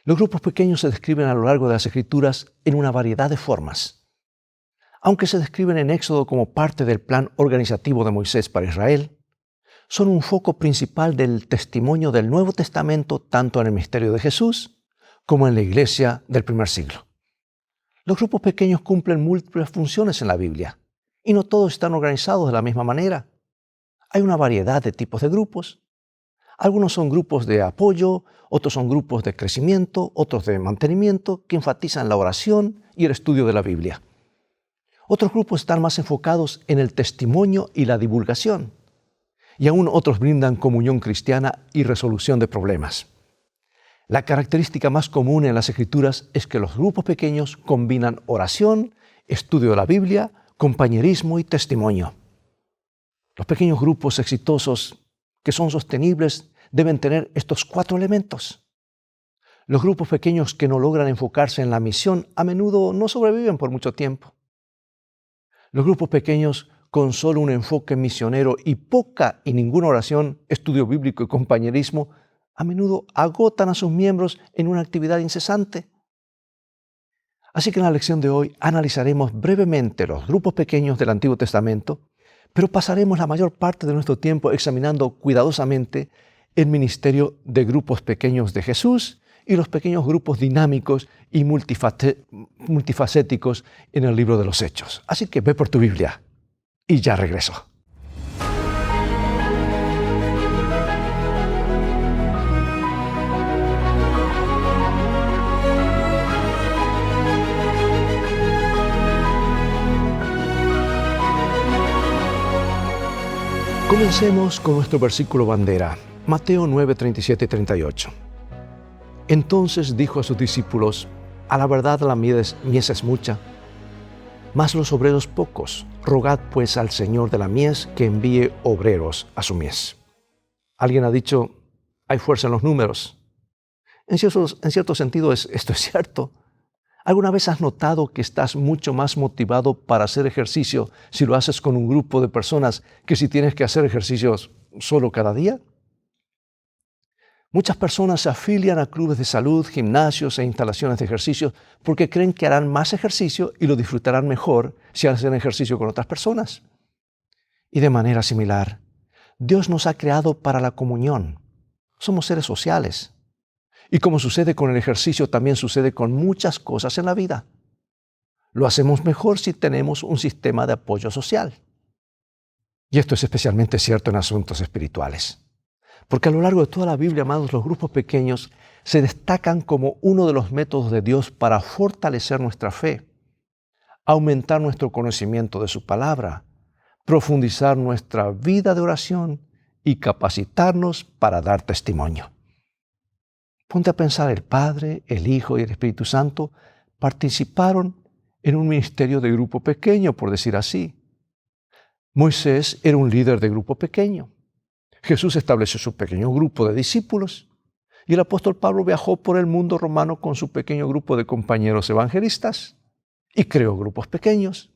Los grupos pequeños se describen a lo largo de las Escrituras en una variedad de formas. Aunque se describen en Éxodo como parte del plan organizativo de Moisés para Israel, son un foco principal del testimonio del Nuevo Testamento tanto en el misterio de Jesús como en la iglesia del primer siglo. Los grupos pequeños cumplen múltiples funciones en la Biblia y no todos están organizados de la misma manera. Hay una variedad de tipos de grupos. Algunos son grupos de apoyo, otros son grupos de crecimiento, otros de mantenimiento que enfatizan la oración y el estudio de la Biblia. Otros grupos están más enfocados en el testimonio y la divulgación. Y aún otros brindan comunión cristiana y resolución de problemas. La característica más común en las Escrituras es que los grupos pequeños combinan oración, estudio de la Biblia, compañerismo y testimonio. Los pequeños grupos exitosos que son sostenibles deben tener estos 4 elementos. Los grupos pequeños que no logran enfocarse en la misión a menudo no sobreviven por mucho tiempo. Los grupos pequeños con solo un enfoque misionero y poca y ninguna oración, estudio bíblico y compañerismo, a menudo agotan a sus miembros en una actividad incesante. Así que en la lección de hoy analizaremos brevemente los grupos pequeños del Antiguo Testamento, pero pasaremos la mayor parte de nuestro tiempo examinando cuidadosamente el ministerio de grupos pequeños de Jesús y los pequeños grupos dinámicos y multifacéticos en el libro de los Hechos. Así que ve por tu Biblia y ya regreso. Comencemos con nuestro versículo bandera, Mateo 9, 37 y 38. Entonces dijo a sus discípulos: a la verdad la mies es mucha, mas los obreros pocos. Rogad pues al Señor de la mies que envíe obreros a su mies. Alguien ha dicho: hay fuerza en los números. En cierto sentido esto es cierto. ¿Alguna vez has notado que estás mucho más motivado para hacer ejercicio si lo haces con un grupo de personas que si tienes que hacer ejercicios solo cada día? Muchas personas se afilian a clubes de salud, gimnasios e instalaciones de ejercicio porque creen que harán más ejercicio y lo disfrutarán mejor si hacen ejercicio con otras personas. Y de manera similar, Dios nos ha creado para la comunión. Somos seres sociales. Y como sucede con el ejercicio, también sucede con muchas cosas en la vida. Lo hacemos mejor si tenemos un sistema de apoyo social. Y esto es especialmente cierto en asuntos espirituales. Porque a lo largo de toda la Biblia, amados, los grupos pequeños se destacan como uno de los métodos de Dios para fortalecer nuestra fe, aumentar nuestro conocimiento de su palabra, profundizar nuestra vida de oración y capacitarnos para dar testimonio. Ponte a pensar, el Padre, el Hijo y el Espíritu Santo participaron en un ministerio de grupo pequeño, por decir así. Moisés era un líder de grupo pequeño. Jesús estableció su pequeño grupo de discípulos y el apóstol Pablo viajó por el mundo romano con su pequeño grupo de compañeros evangelistas y creó grupos pequeños.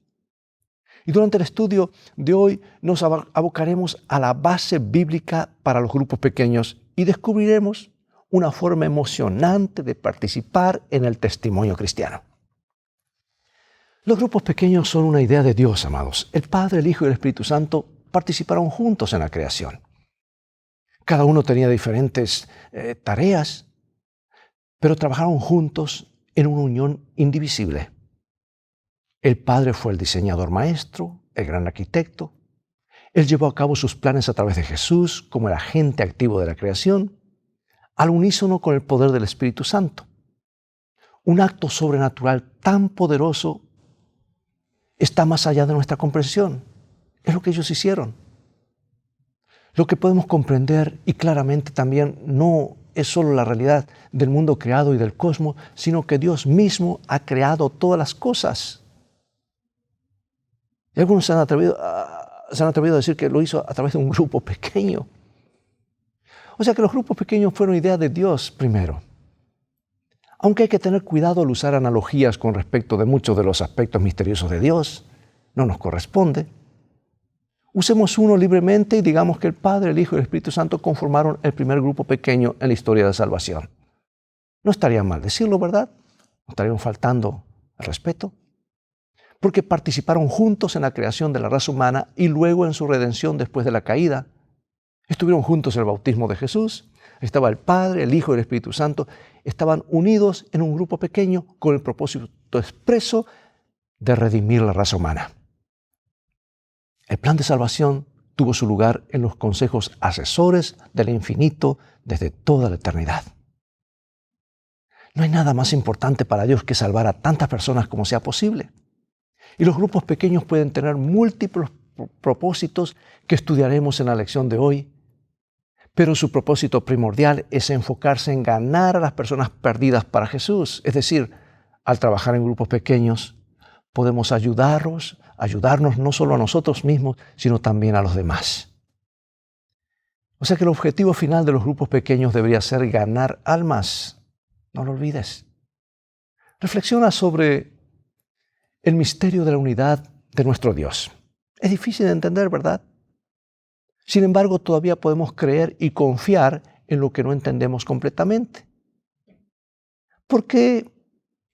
Y durante el estudio de hoy nos abocaremos a la base bíblica para los grupos pequeños y descubriremos una forma emocionante de participar en el testimonio cristiano. Los grupos pequeños son una idea de Dios, amados. El Padre, el Hijo y el Espíritu Santo participaron juntos en la creación. Cada uno tenía diferentes tareas, pero trabajaron juntos en una unión indivisible. El Padre fue el diseñador maestro, el gran arquitecto. Él llevó a cabo sus planes a través de Jesús como el agente activo de la creación, al unísono con el poder del Espíritu Santo. Un acto sobrenatural tan poderoso está más allá de nuestra comprensión. Es lo que ellos hicieron. Lo que podemos comprender y claramente también no es solo la realidad del mundo creado y del cosmos, sino que Dios mismo ha creado todas las cosas. Y algunos se han atrevido a decir que lo hizo a través de un grupo pequeño. O sea que los grupos pequeños fueron idea de Dios primero. Aunque hay que tener cuidado al usar analogías con respecto de muchos de los aspectos misteriosos de Dios, no nos corresponde. Usemos uno libremente y digamos que el Padre, el Hijo y el Espíritu Santo conformaron el primer grupo pequeño en la historia de salvación. No estaría mal decirlo, ¿verdad? No estarían faltando al respeto. Porque participaron juntos en la creación de la raza humana y luego en su redención después de la caída. Estuvieron juntos en el bautismo de Jesús. Estaba el Padre, el Hijo y el Espíritu Santo. Estaban unidos en un grupo pequeño con el propósito expreso de redimir la raza humana. El plan de salvación tuvo su lugar en los consejos asesores del infinito desde toda la eternidad. No hay nada más importante para Dios que salvar a tantas personas como sea posible. Y los grupos pequeños pueden tener múltiples propósitos que estudiaremos en la lección de hoy, pero su propósito primordial es enfocarse en ganar a las personas perdidas para Jesús. Es decir, al trabajar en grupos pequeños, podemos ayudarnos no solo a nosotros mismos, sino también a los demás. O sea que el objetivo final de los grupos pequeños debería ser ganar almas. No lo olvides. Reflexiona sobre el misterio de la unidad de nuestro Dios. Es difícil de entender, ¿verdad? Sin embargo, todavía podemos creer y confiar en lo que no entendemos completamente. ¿Por qué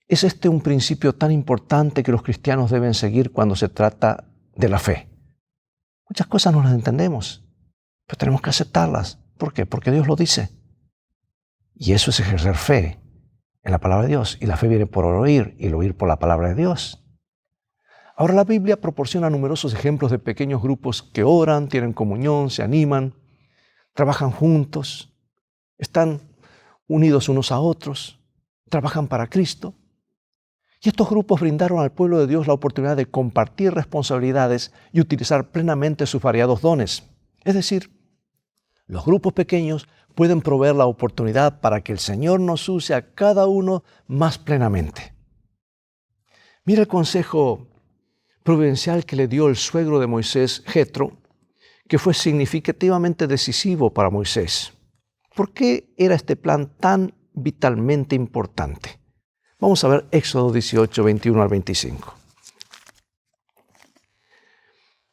es este un principio tan importante que los cristianos deben seguir cuando se trata de la fe? Muchas cosas no las entendemos, pero tenemos que aceptarlas. ¿Por qué? Porque Dios lo dice. Y eso es ejercer fe en la palabra de Dios. Y la fe viene por oír y el oír por la palabra de Dios. Ahora la Biblia proporciona numerosos ejemplos de pequeños grupos que oran, tienen comunión, se animan, trabajan juntos, están unidos unos a otros, trabajan para Cristo. Y estos grupos brindaron al pueblo de Dios la oportunidad de compartir responsabilidades y utilizar plenamente sus variados dones. Es decir, los grupos pequeños pueden proveer la oportunidad para que el Señor nos use a cada uno más plenamente. Mira el consejo providencial que le dio el suegro de Moisés, Jetro, que fue significativamente decisivo para Moisés. ¿Por qué era este plan tan vitalmente importante? Vamos a ver Éxodo 18, 21 al 25.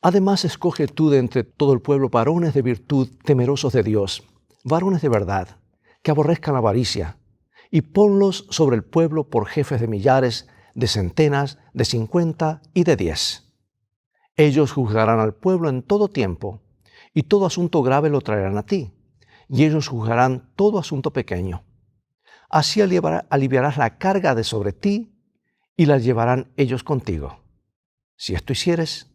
Además, escoge tú de entre todo el pueblo varones de virtud, temerosos de Dios, varones de verdad, que aborrezcan la avaricia, y ponlos sobre el pueblo por jefes de millares, de centenas, de 50 y de 10. Ellos juzgarán al pueblo en todo tiempo, y todo asunto grave lo traerán a ti, y ellos juzgarán todo asunto pequeño. Así aliviarás la carga de sobre ti, y la llevarán ellos contigo. Si esto hicieres,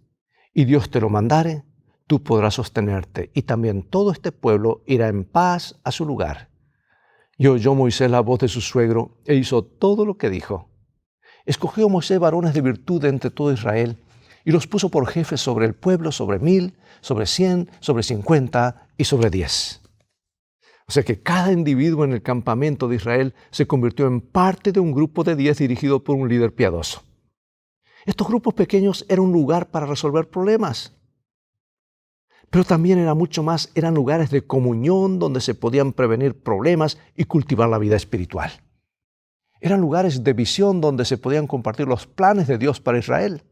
y Dios te lo mandare, tú podrás sostenerte, y también todo este pueblo irá en paz a su lugar. Y oyó Moisés la voz de su suegro, e hizo todo lo que dijo. Escogió Moisés varones de virtud de entre todo Israel, y los puso por jefes sobre el pueblo, sobre 1000, sobre 100, sobre 50 y sobre 10. O sea que cada individuo en el campamento de Israel se convirtió en parte de un grupo de 10 dirigido por un líder piadoso. Estos grupos pequeños eran un lugar para resolver problemas, pero también era mucho más, eran lugares de comunión donde se podían prevenir problemas y cultivar la vida espiritual. Eran lugares de visión donde se podían compartir los planes de Dios para Israel.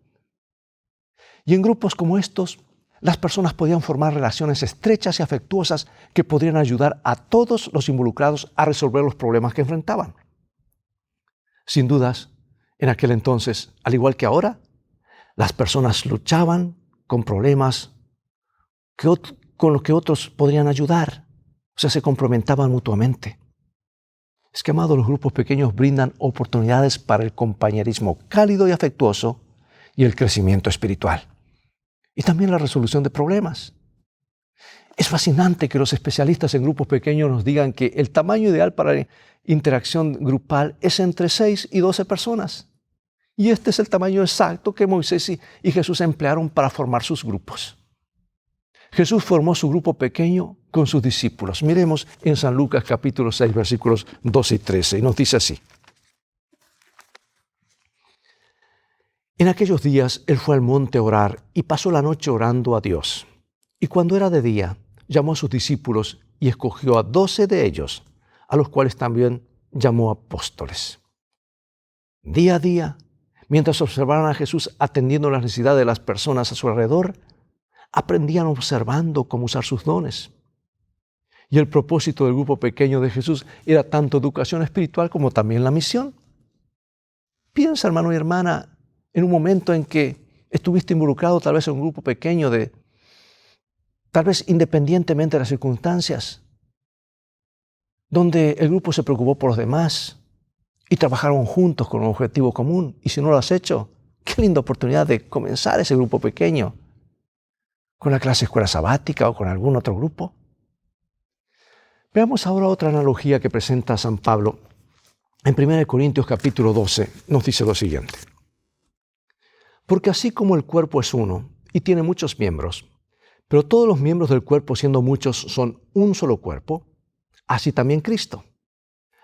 Y en grupos como estos, las personas podían formar relaciones estrechas y afectuosas que podrían ayudar a todos los involucrados a resolver los problemas que enfrentaban. Sin dudas, en aquel entonces, al igual que ahora, las personas luchaban con problemas con los que otros podrían ayudar. O sea, se complementaban mutuamente. Es que, amados, los grupos pequeños brindan oportunidades para el compañerismo cálido y afectuoso y el crecimiento espiritual. Y también la resolución de problemas. Es fascinante que los especialistas en grupos pequeños nos digan que el tamaño ideal para la interacción grupal es entre 6 y 12 personas. Y este es el tamaño exacto que Moisés y Jesús emplearon para formar sus grupos. Jesús formó su grupo pequeño con sus discípulos. Miremos en San Lucas capítulo 6, versículos 12 y 13, y nos dice así. En aquellos días él fue al monte a orar y pasó la noche orando a Dios. Y cuando era de día, llamó a sus discípulos y escogió a 12 de ellos, a los cuales también llamó apóstoles. Día a día, mientras observaban a Jesús atendiendo las necesidades de las personas a su alrededor, aprendían observando cómo usar sus dones. Y el propósito del grupo pequeño de Jesús era tanto educación espiritual como también la misión. Piensa, hermano y hermana, en un momento en que estuviste involucrado tal vez en un grupo pequeño tal vez independientemente de las circunstancias, donde el grupo se preocupó por los demás y trabajaron juntos con un objetivo común. Y si no lo has hecho, qué linda oportunidad de comenzar ese grupo pequeño con la clase escuela sabática o con algún otro grupo. Veamos ahora otra analogía que presenta San Pablo. En 1 Corintios capítulo 12 nos dice lo siguiente. Porque así como el cuerpo es uno y tiene muchos miembros, pero todos los miembros del cuerpo, siendo muchos, son un solo cuerpo, así también Cristo.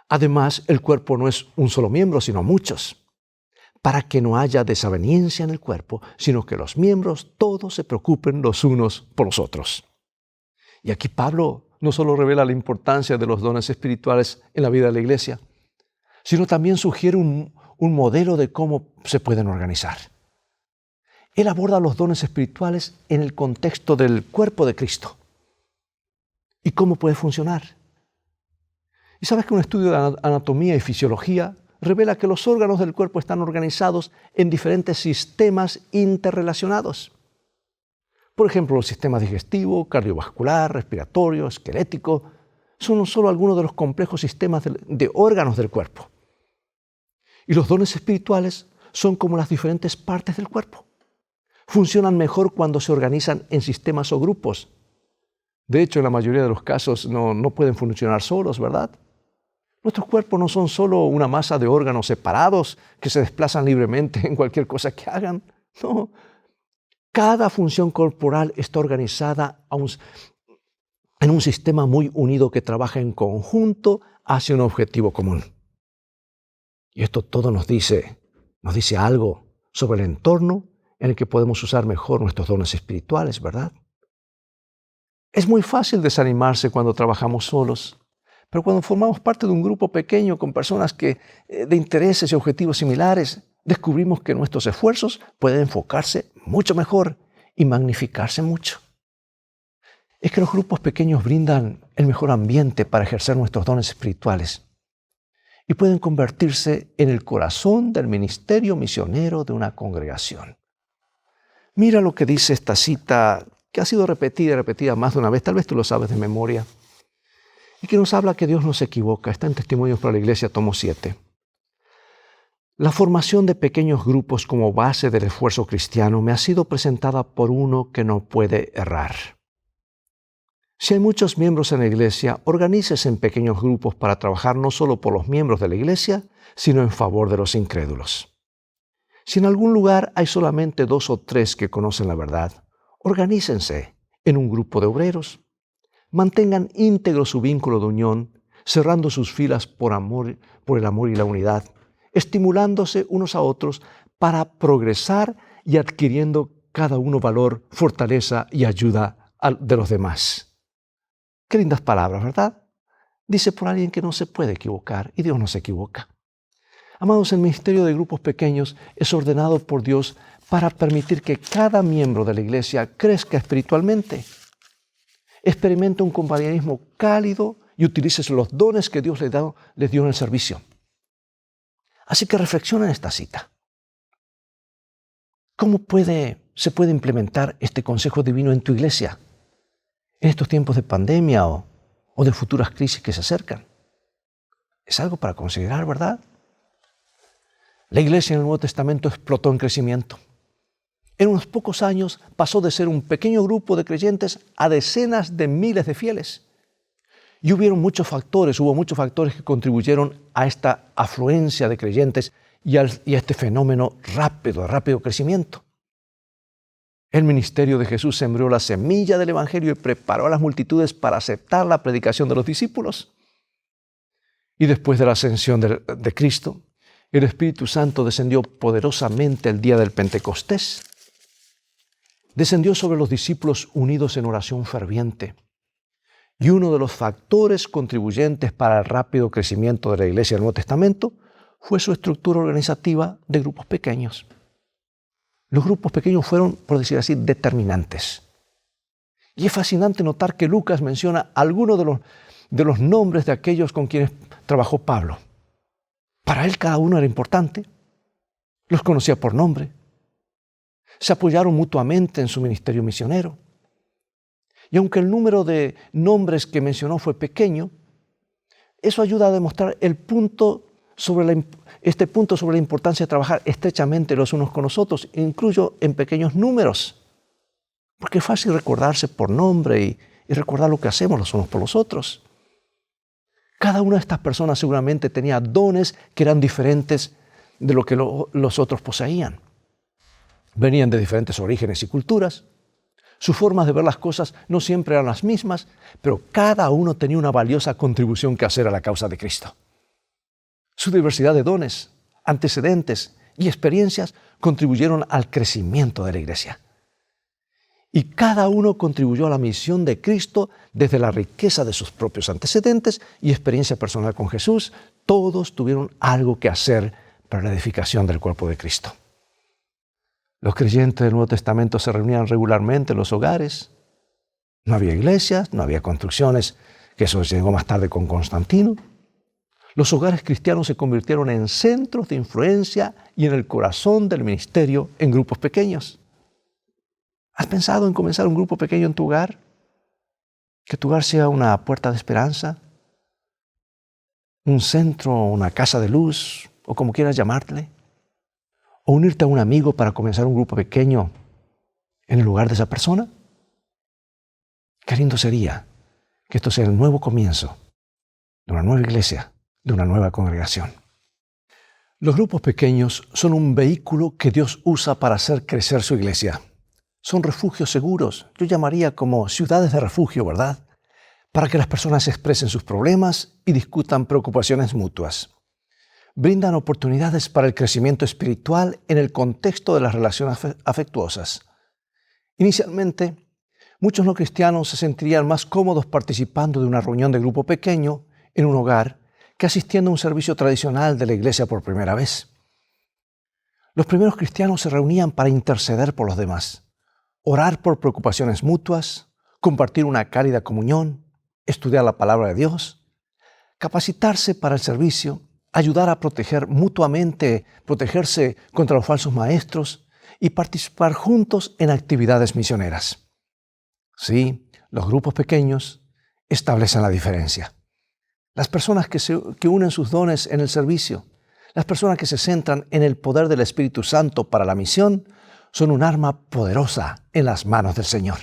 Además, el cuerpo no es un solo miembro, sino muchos, para que no haya desaveniencia en el cuerpo, sino que los miembros todos se preocupen los unos por los otros. Y aquí Pablo no solo revela la importancia de los dones espirituales en la vida de la iglesia, sino también sugiere un modelo de cómo se pueden organizar. Él aborda los dones espirituales en el contexto del cuerpo de Cristo y cómo puede funcionar. Y sabes que un estudio de anatomía y fisiología revela que los órganos del cuerpo están organizados en diferentes sistemas interrelacionados. Por ejemplo, los sistemas digestivo, cardiovascular, respiratorio, esquelético, son solo algunos de los complejos sistemas de órganos del cuerpo. Y los dones espirituales son como las diferentes partes del cuerpo. Funcionan mejor cuando se organizan en sistemas o grupos. De hecho, en la mayoría de los casos no pueden funcionar solos, ¿verdad? Nuestros cuerpos no son solo una masa de órganos separados que se desplazan libremente en cualquier cosa que hagan. No. Cada función corporal está organizada en un sistema muy unido que trabaja en conjunto hacia un objetivo común. Y esto todo nos dice algo sobre el entorno en el que podemos usar mejor nuestros dones espirituales, ¿verdad? Es muy fácil desanimarse cuando trabajamos solos, pero cuando formamos parte de un grupo pequeño con personas de intereses y objetivos similares, descubrimos que nuestros esfuerzos pueden enfocarse mucho mejor y magnificarse mucho. Es que los grupos pequeños brindan el mejor ambiente para ejercer nuestros dones espirituales y pueden convertirse en el corazón del ministerio misionero de una congregación. Mira lo que dice esta cita, que ha sido repetida y repetida más de una vez, tal vez tú lo sabes de memoria, y que nos habla que Dios no se equivoca. Está en Testimonios para la Iglesia, tomo 7. La formación de pequeños grupos como base del esfuerzo cristiano me ha sido presentada por uno que no puede errar. Si hay muchos miembros en la iglesia, organícese en pequeños grupos para trabajar no solo por los miembros de la iglesia, sino en favor de los incrédulos. Si en algún lugar hay solamente 2 o 3 que conocen la verdad, organícense en un grupo de obreros. Mantengan íntegro su vínculo de unión, cerrando sus filas por el amor y la unidad, estimulándose unos a otros para progresar y adquiriendo cada uno valor, fortaleza y ayuda de los demás. Qué lindas palabras, ¿verdad? Dice por alguien que no se puede equivocar, y Dios no se equivoca. Amados, el ministerio de grupos pequeños es ordenado por Dios para permitir que cada miembro de la iglesia crezca espiritualmente. Experimente un compañerismo cálido y utilice los dones que Dios les dio en el servicio. Así que reflexiona en esta cita. ¿Cómo se puede implementar este consejo divino en tu iglesia en estos tiempos de pandemia o de futuras crisis que se acercan? Es algo para considerar, ¿verdad? La iglesia en el Nuevo Testamento explotó en crecimiento. En unos pocos años pasó de ser un pequeño grupo de creyentes a decenas de miles de fieles. Y hubo muchos factores que contribuyeron a esta afluencia de creyentes y a este fenómeno rápido crecimiento. El ministerio de Jesús sembró la semilla del Evangelio y preparó a las multitudes para aceptar la predicación de los discípulos. Y después de la ascensión de Cristo, el Espíritu Santo descendió poderosamente el día del Pentecostés. Descendió sobre los discípulos unidos en oración ferviente. Y uno de los factores contribuyentes para el rápido crecimiento de la Iglesia del Nuevo Testamento fue su estructura organizativa de grupos pequeños. Los grupos pequeños fueron, por decir así, determinantes. Y es fascinante notar que Lucas menciona algunos de los nombres de aquellos con quienes trabajó Pablo. Para él cada uno era importante, los conocía por nombre, se apoyaron mutuamente en su ministerio misionero. Y aunque el número de nombres que mencionó fue pequeño, eso ayuda a demostrar este punto sobre la importancia de trabajar estrechamente los unos con los otros, incluso en pequeños números. Porque es fácil recordarse por nombre y recordar lo que hacemos los unos por los otros. Cada una de estas personas seguramente tenía dones que eran diferentes de lo que los otros poseían. Venían de diferentes orígenes y culturas. Sus formas de ver las cosas no siempre eran las mismas, pero cada uno tenía una valiosa contribución que hacer a la causa de Cristo. Su diversidad de dones, antecedentes y experiencias contribuyeron al crecimiento de la iglesia. Y cada uno contribuyó a la misión de Cristo desde la riqueza de sus propios antecedentes y experiencia personal con Jesús. Todos tuvieron algo que hacer para la edificación del cuerpo de Cristo. Los creyentes del Nuevo Testamento se reunían regularmente en los hogares. No había iglesias, no había construcciones, que eso llegó más tarde con Constantino. Los hogares cristianos se convirtieron en centros de influencia y en el corazón del ministerio en grupos pequeños. ¿Has pensado en comenzar un grupo pequeño en tu hogar? Que tu hogar sea una puerta de esperanza, un centro, una casa de luz, o como quieras llamarle. ¿O unirte a un amigo para comenzar un grupo pequeño en el lugar de esa persona? Qué lindo sería que esto sea el nuevo comienzo de una nueva iglesia, de una nueva congregación. Los grupos pequeños son un vehículo que Dios usa para hacer crecer su iglesia. Son refugios seguros, yo llamaría como ciudades de refugio, ¿verdad? Para que las personas expresen sus problemas y discutan preocupaciones mutuas. Brindan oportunidades para el crecimiento espiritual en el contexto de las relaciones afectuosas. Inicialmente, muchos no cristianos se sentirían más cómodos participando de una reunión de grupo pequeño en un hogar que asistiendo a un servicio tradicional de la iglesia por primera vez. Los primeros cristianos se reunían para interceder por los demás, orar por preocupaciones mutuas, compartir una cálida comunión, estudiar la palabra de Dios, capacitarse para el servicio, ayudar a protegerse contra los falsos maestros y participar juntos en actividades misioneras. Sí, los grupos pequeños establecen la diferencia. Las personas que unen sus dones en el servicio, las personas que se centran en el poder del Espíritu Santo para la misión, son un arma poderosa en las manos del Señor.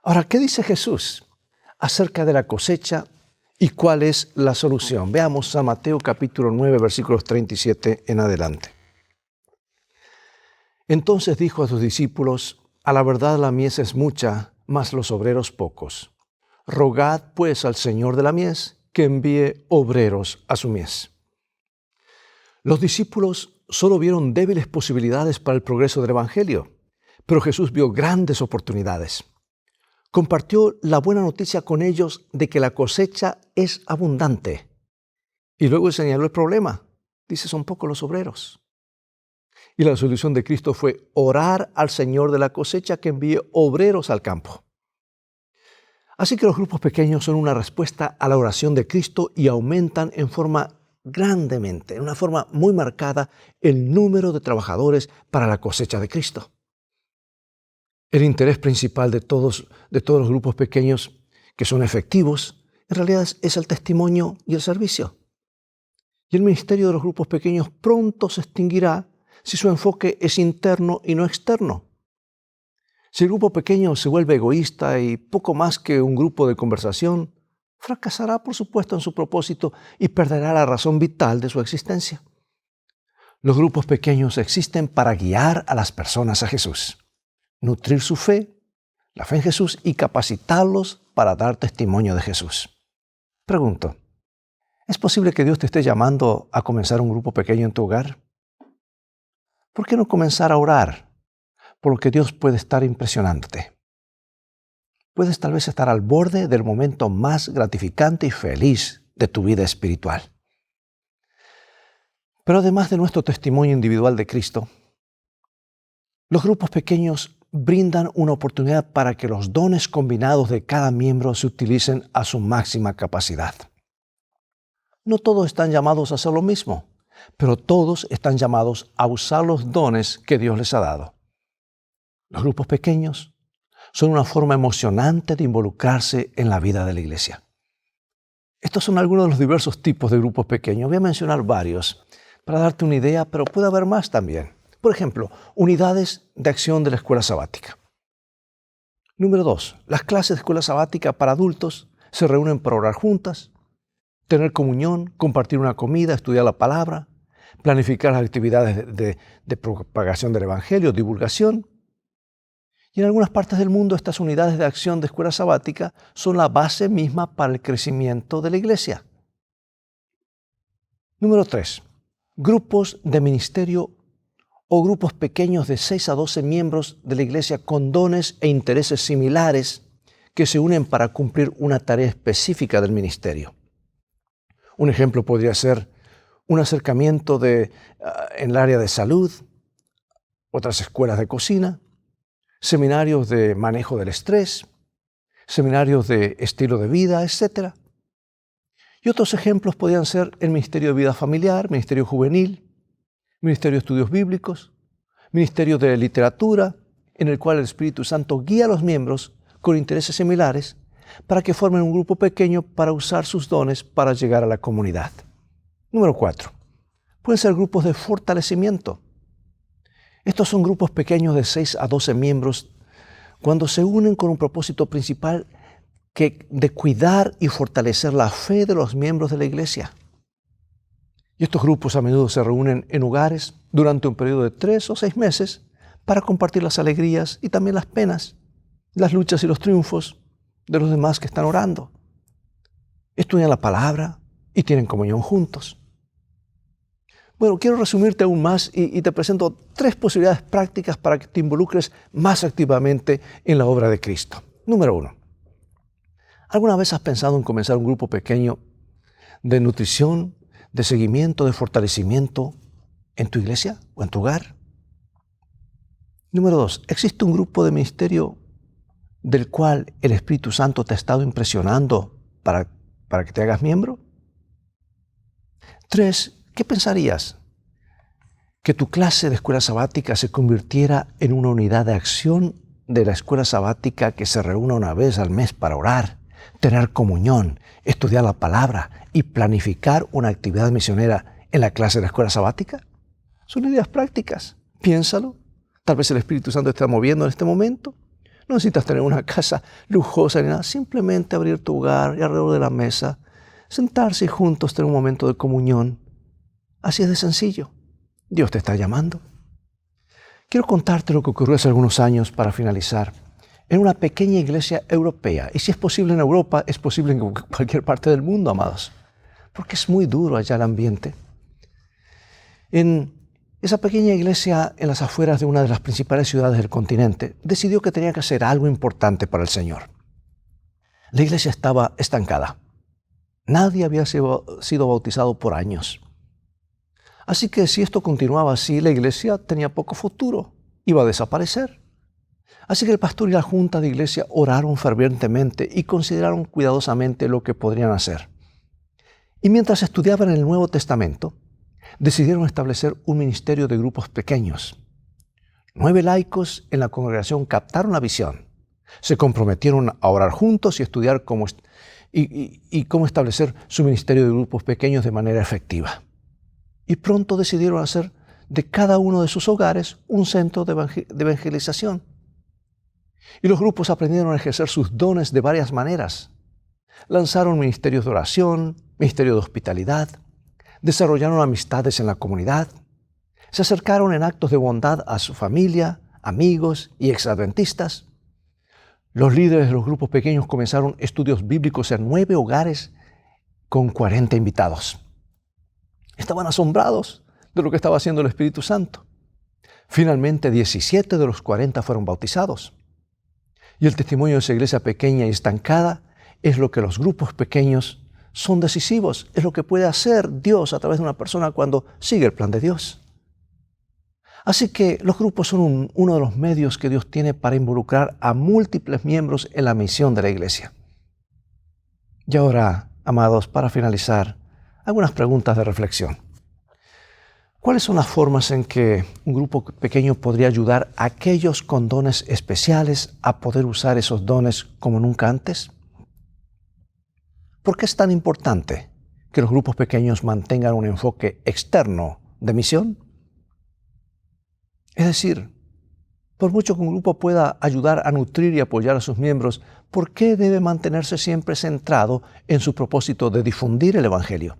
Ahora, ¿qué dice Jesús acerca de la cosecha y cuál es la solución? Veamos San Mateo capítulo 9, versículos 37 en adelante. Entonces dijo a sus discípulos: a la verdad la mies es mucha, mas los obreros pocos. Rogad pues al Señor de la mies que envíe obreros a su mies. Los discípulos solo vieron débiles posibilidades para el progreso del Evangelio, pero Jesús vio grandes oportunidades. Compartió la buena noticia con ellos de que la cosecha es abundante. Y luego señaló el problema. Dice, son pocos los obreros. Y la solución de Cristo fue orar al Señor de la cosecha que envíe obreros al campo. Así que los grupos pequeños son una respuesta a la oración de Cristo y aumentan en una forma muy marcada, el número de trabajadores para la cosecha de Cristo. El interés principal de todos los grupos pequeños que son efectivos, en realidad es el testimonio y el servicio. Y el ministerio de los grupos pequeños pronto se extinguirá si su enfoque es interno y no externo. Si el grupo pequeño se vuelve egoísta y poco más que un grupo de conversación, fracasará, por supuesto, en su propósito y perderá la razón vital de su existencia. Los grupos pequeños existen para guiar a las personas a Jesús, nutrir su fe, la fe en Jesús y capacitarlos para dar testimonio de Jesús. Pregunto, ¿es posible que Dios te esté llamando a comenzar un grupo pequeño en tu hogar? ¿Por qué no comenzar a orar por lo que Dios puede estar impresionándote? Puedes tal vez estar al borde del momento más gratificante y feliz de tu vida espiritual. Pero además de nuestro testimonio individual de Cristo, los grupos pequeños brindan una oportunidad para que los dones combinados de cada miembro se utilicen a su máxima capacidad. No todos están llamados a hacer lo mismo, pero todos están llamados a usar los dones que Dios les ha dado. Los grupos pequeños son una forma emocionante de involucrarse en la vida de la iglesia. Estos son algunos de los diversos tipos de grupos pequeños. Voy a mencionar varios para darte una idea, pero puede haber más también. Por ejemplo, unidades de acción de la escuela sabática. Número 2. Las clases de escuela sabática para adultos se reúnen para orar juntas, tener comunión, compartir una comida, estudiar la palabra, planificar las actividades de propagación del evangelio, divulgación. Y en algunas partes del mundo estas unidades de acción de escuela sabática son la base misma para el crecimiento de la iglesia. Número 3. Grupos de ministerio o grupos pequeños de 6 a 12 miembros de la iglesia con dones e intereses similares que se unen para cumplir una tarea específica del ministerio. Un ejemplo podría ser un acercamiento en el área de salud, otras escuelas de cocina, seminarios de manejo del estrés, seminarios de estilo de vida, etc. Y otros ejemplos podrían ser el Ministerio de Vida Familiar, Ministerio Juvenil, Ministerio de Estudios Bíblicos, Ministerio de Literatura, en el cual el Espíritu Santo guía a los miembros con intereses similares para que formen un grupo pequeño para usar sus dones para llegar a la comunidad. Número 4. Pueden ser grupos de fortalecimiento. Estos son grupos pequeños de 6 a 12 miembros cuando se unen con un propósito principal de cuidar y fortalecer la fe de los miembros de la iglesia. Y estos grupos a menudo se reúnen en hogares durante un periodo de 3 o 6 meses para compartir las alegrías y también las penas, las luchas y los triunfos de los demás que están orando. Estudian la palabra y tienen comunión juntos. Bueno, quiero resumirte aún más y te presento 3 posibilidades prácticas para que te involucres más activamente en la obra de Cristo. Número 1. ¿Alguna vez has pensado en comenzar un grupo pequeño de nutrición, de seguimiento, de fortalecimiento en tu iglesia o en tu hogar? Número 2. ¿Existe un grupo de ministerio del cual el Espíritu Santo te ha estado impresionando para que te hagas miembro? 3. ¿Qué pensarías? ¿Que tu clase de escuela sabática se convirtiera en una unidad de acción de la escuela sabática que se reúna una vez al mes para orar, tener comunión, estudiar la palabra y planificar una actividad misionera en la clase de la escuela sabática? Son ideas prácticas. Piénsalo. Tal vez el Espíritu Santo te está moviendo en este momento. No necesitas tener una casa lujosa ni nada. Simplemente abrir tu hogar y alrededor de la mesa, sentarse y juntos tener un momento de comunión. Así es de sencillo. Dios te está llamando. Quiero contarte lo que ocurrió hace algunos años para finalizar. En una pequeña iglesia europea. Y si es posible en Europa, es posible en cualquier parte del mundo, amados. Porque es muy duro allá el ambiente. En esa pequeña iglesia en las afueras de una de las principales ciudades del continente, decidió que tenía que hacer algo importante para el Señor. La iglesia estaba estancada. Nadie había sido bautizado por años. Así que si esto continuaba así, la iglesia tenía poco futuro, iba a desaparecer. Así que el pastor y la junta de iglesia oraron fervientemente y consideraron cuidadosamente lo que podrían hacer. Y mientras estudiaban el Nuevo Testamento, decidieron establecer un ministerio de grupos pequeños. 9 laicos en la congregación captaron la visión, se comprometieron a orar juntos y estudiar cómo establecer su ministerio de grupos pequeños de manera efectiva. Y pronto decidieron hacer de cada uno de sus hogares un centro de evangelización. Y los grupos aprendieron a ejercer sus dones de varias maneras. Lanzaron ministerios de oración, ministerio de hospitalidad, desarrollaron amistades en la comunidad, se acercaron en actos de bondad a su familia, amigos y exadventistas. Los líderes de los grupos pequeños comenzaron estudios bíblicos en 9 hogares con 40 invitados. Estaban asombrados de lo que estaba haciendo el Espíritu Santo. Finalmente, 17 de los 40 fueron bautizados. Y el testimonio de esa iglesia pequeña y estancada es lo que los grupos pequeños son decisivos. Es lo que puede hacer Dios a través de una persona cuando sigue el plan de Dios. Así que los grupos son uno de los medios que Dios tiene para involucrar a múltiples miembros en la misión de la iglesia. Y ahora, amados, para finalizar, algunas preguntas de reflexión. ¿Cuáles son las formas en que un grupo pequeño podría ayudar a aquellos con dones especiales a poder usar esos dones como nunca antes? ¿Por qué es tan importante que los grupos pequeños mantengan un enfoque externo de misión? Es decir, por mucho que un grupo pueda ayudar a nutrir y apoyar a sus miembros, ¿por qué debe mantenerse siempre centrado en su propósito de difundir el Evangelio?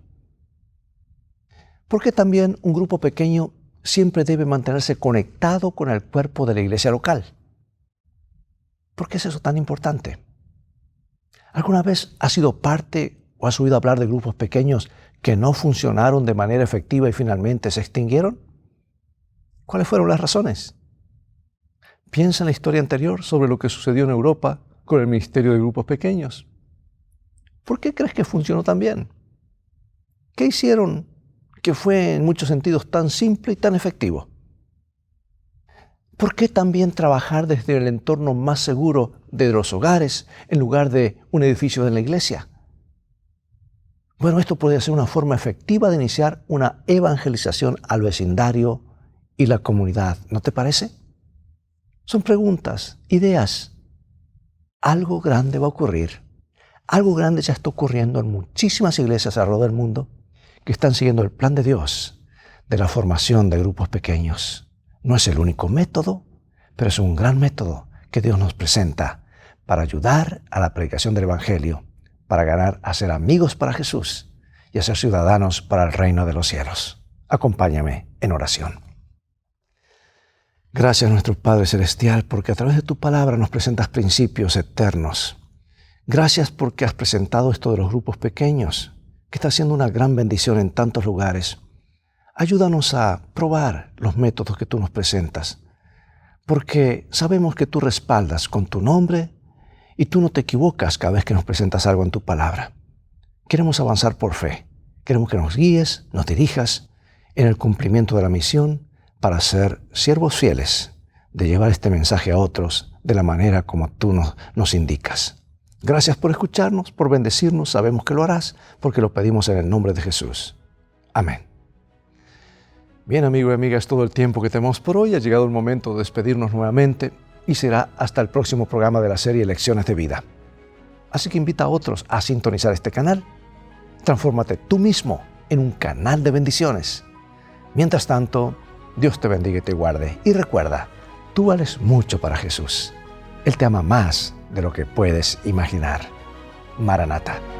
¿Por qué también un grupo pequeño siempre debe mantenerse conectado con el cuerpo de la iglesia local? ¿Por qué es eso tan importante? ¿Alguna vez has sido parte o has oído hablar de grupos pequeños que no funcionaron de manera efectiva y finalmente se extinguieron? ¿Cuáles fueron las razones? Piensa en la historia anterior sobre lo que sucedió en Europa con el ministerio de grupos pequeños. ¿Por qué crees que funcionó tan bien? ¿Qué hicieron que fue en muchos sentidos tan simple y tan efectivo? ¿Por qué también trabajar desde el entorno más seguro de los hogares en lugar de un edificio de la iglesia? Bueno, esto podría ser una forma efectiva de iniciar una evangelización al vecindario y la comunidad, ¿no te parece? Son preguntas, ideas. Algo grande va a ocurrir. Algo grande ya está ocurriendo en muchísimas iglesias alrededor del mundo que están siguiendo el plan de Dios de la formación de grupos pequeños. No es el único método, pero es un gran método que Dios nos presenta para ayudar a la predicación del Evangelio, para ganar a ser amigos para Jesús y a ser ciudadanos para el reino de los cielos. Acompáñame en oración. Gracias, nuestro Padre Celestial, porque a través de tu palabra nos presentas principios eternos. Gracias porque has presentado esto de los grupos pequeños, que está siendo una gran bendición en tantos lugares. Ayúdanos a probar los métodos que tú nos presentas, porque sabemos que tú respaldas con tu nombre y tú no te equivocas cada vez que nos presentas algo en tu palabra. Queremos avanzar por fe. Queremos que nos guíes, nos dirijas en el cumplimiento de la misión para ser siervos fieles de llevar este mensaje a otros de la manera como tú nos indicas. Gracias por escucharnos, por bendecirnos. Sabemos que lo harás porque lo pedimos en el nombre de Jesús. Amén. Bien, amigo y amiga, es todo el tiempo que tenemos por hoy. Ha llegado el momento de despedirnos nuevamente y será hasta el próximo programa de la serie Lecciones de Vida. Así que invita a otros a sintonizar este canal. Transfórmate tú mismo en un canal de bendiciones. Mientras tanto, Dios te bendiga y te guarde. Y recuerda, tú vales mucho para Jesús. Él te ama más de lo que puedes imaginar. Maranata.